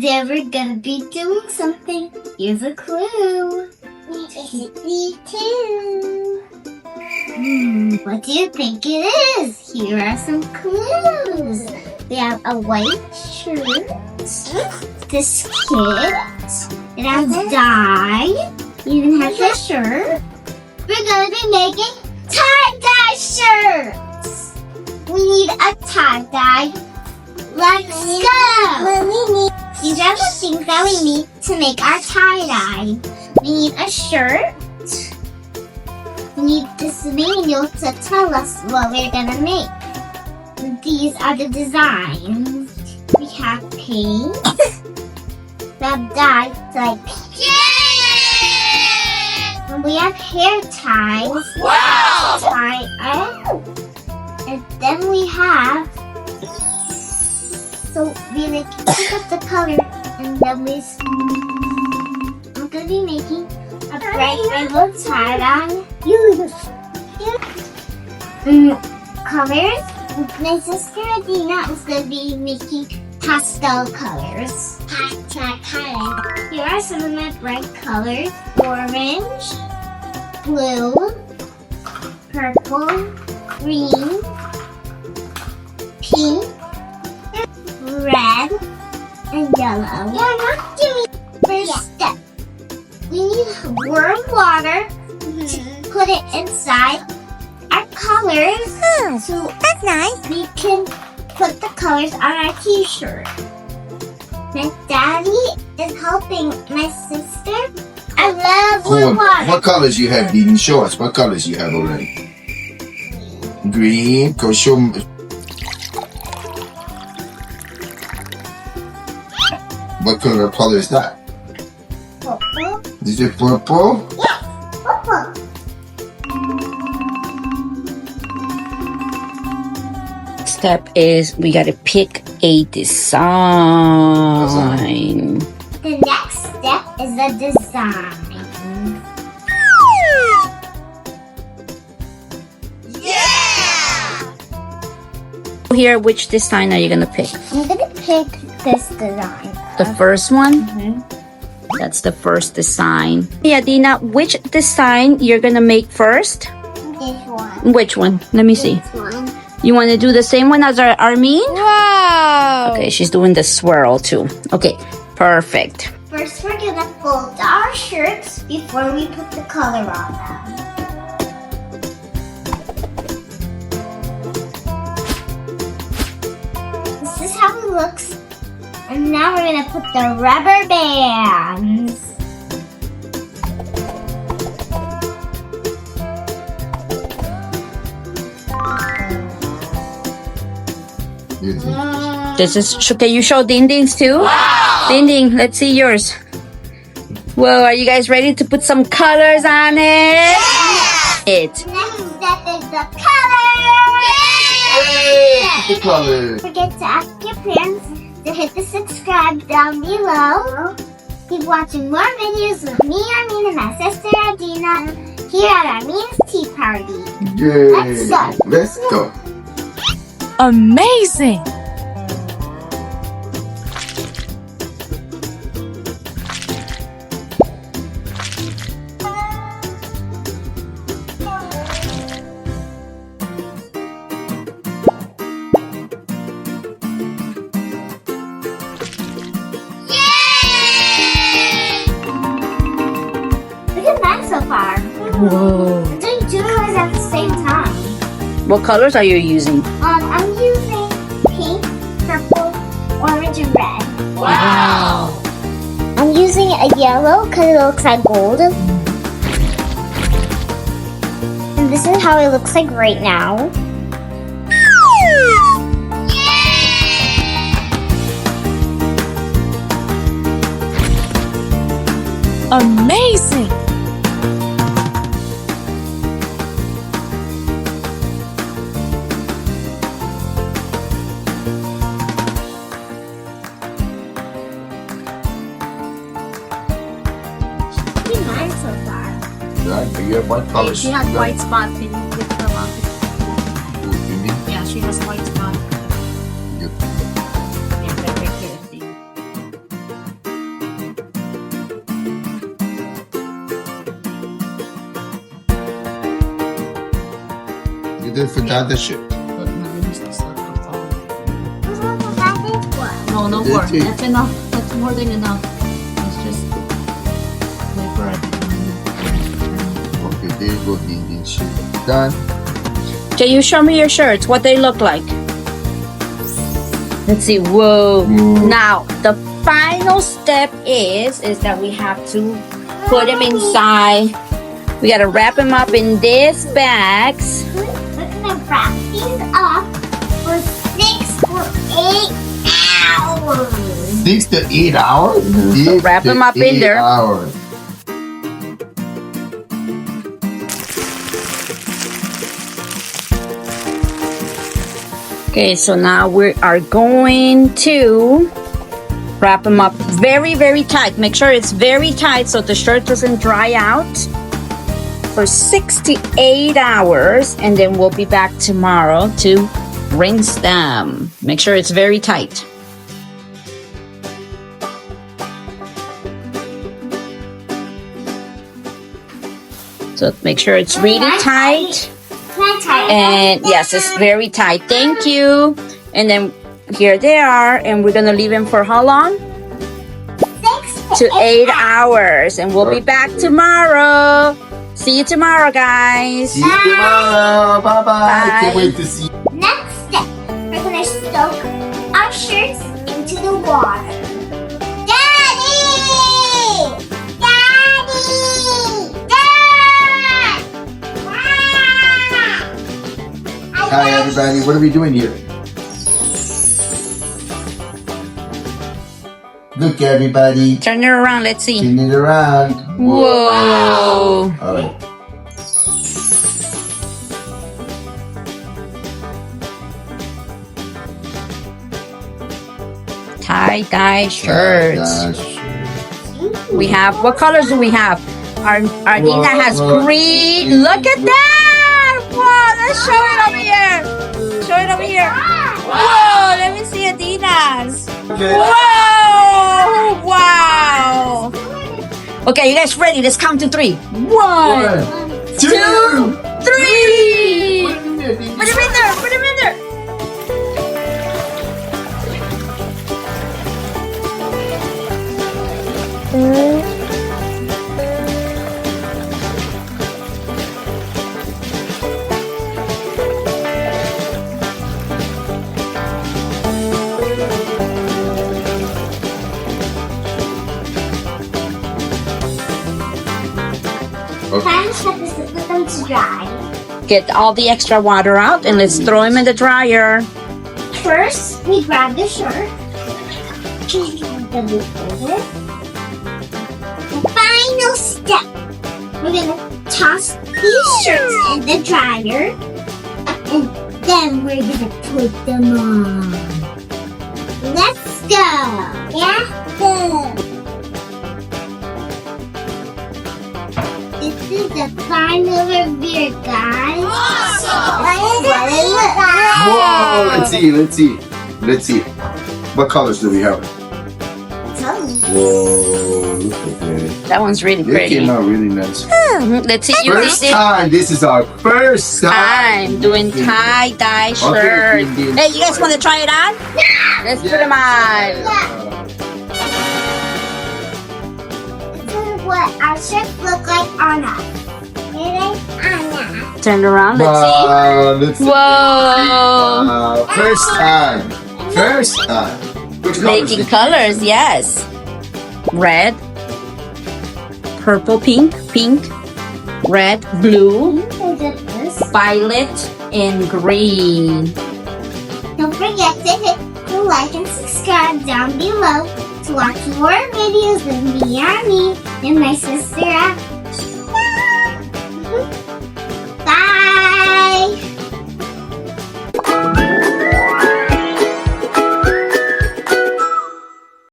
Today we're gonna be doing something. Here's a clue. Me too. What do you think it is? Here are some clues. We have a white shirt. This kid. It has dye. It even has a shirt. We're gonna be making tie-dye shirts. We need a tie-dye. Let's go. These are the things that we need to make our tie-dye. We need a shirt. We need this manual to tell us what we're gonna make. These are the designs. We have paint. We have dye like and we have hair ties. Wow! Tie up. And then we have we like pick up the color and then I'm gonna be making a bright rainbow tie-dye. Colors. My sister Adina is gonna be making pastel colors. Here are some of my bright colors: orange, blue, purple, green, pink, red, and yellow. You're not doing first step. We need warm water to put it inside our colors. So that's nice. We can put the colors on our t-shirt. My daddy is helping my sister. I love warm water. What colors you have, Dean? Show us what colors you have already. Green. Go show me. What color is that? Purple. Is it purple? Yes, purple. Step is we gotta pick a design. The next step is the design. Here, which design are you gonna pick? I'm gonna pick this design. The first one? That's the first design. Yeah, Dina, which design you're gonna make first? This one. Which one? Let me see. This one. You want to do the same one as our Armine? Wow! Okay, she's doing the swirl too. Okay, perfect. First, we're gonna fold our shirts before we put the color on them. This is how it looks. And now we're gonna put the rubber bands. This is, can you show Ding Ding's too? Wow. Ding Ding, let's see yours. Whoa, are you guys ready to put some colors on it? Yeah. It. Next step is the color. Hey, the color. Don't forget to ask your parents to hit the subscribe down below. Keep watching more videos with me, Armine, and my sister Adina here at Armine's Tea Party. Yay. Let's go. Let's go. Amazing! Look at mine so far. Whoa. I'm doing two colors at the same time. What colors are you using? I'm using pink, purple, orange, and red. Wow. I'm using a yellow because it looks like gold. And this is how it looks like right now. Amazing! Mine so far. Right, but you have what colors? She has white spots in with her mouth. You mean? Yeah, she has white spots. Yep. Yeah, right here. You did for Toddler ship. No, no That's more. it. That's enough. That's more than enough. Let's just wait for it. Okay, there you go, Ding ship. Done. Jay, you show me your shirts, what they look like. Let's see. Whoa. Whoa. Now, the final step is that we have to put them inside. We gotta wrap them up in these bags. We're gonna wrap these up for 6 or 8 hours. 6 to 8 hours? So wrap 'em up in there. Hours. Okay, so now we are going to wrap them up very, very tight. Make sure it's very tight so the shirt doesn't dry out for 6 to 8 hours. And then we'll be back tomorrow to rinse them. Make sure it's very tight. So make sure it's really tight. And yes, it's very tight. Thank you. And then here they are. And we're going to leave them for how long? 6 To 8 hours. And we'll be back tomorrow. See you tomorrow, guys. See you tomorrow. Bye-bye. Bye. Can't wait to see you. Next step, we're gonna soak our shirts into the water. Daddy! Daddy! Dad! Hi, everybody. What are we doing here? Look, everybody. Turn it around. Let's see. Spin it around. Whoa. All right. Tie-dye shirts. Gosh. We have, what colors do we have? Adina has green. Look at that. Whoa, let's show it over here. Show it over here. Whoa, let me see Adina's. Okay. Whoa, wow. Okay, you guys ready? Let's count to 3. 1, 1, 2, 3. Put Put him in there. Put him in there. Final step is to put them to dry. Get all the extra water out and let's throw him in the dryer. First, we grab the shirt. The loop over. The final step, we're gonna toss these shirts in the dryer, and then we're gonna put them on. Let's go! Yeah, go! This is the final review, guys. Awesome! Whoa, let's see. What colors do we have? Whoa, look at that. That one's really It pretty. came out really nice. Let's see. You First did it. time. This is our first time. I'm doing tie-dye shirt. Okay, Hey, you guys want to try it on? Let's put them on. This is what our shirts look like on us. Anna. Turn around. Let's see. Wow, let's see. Whoa. First time. First time. Which colors Making did- colors, yes. Red, purple, pink, red, blue, violet, and green. Don't forget to hit the like and subscribe down below to watch more videos with me, Armine, and my sister,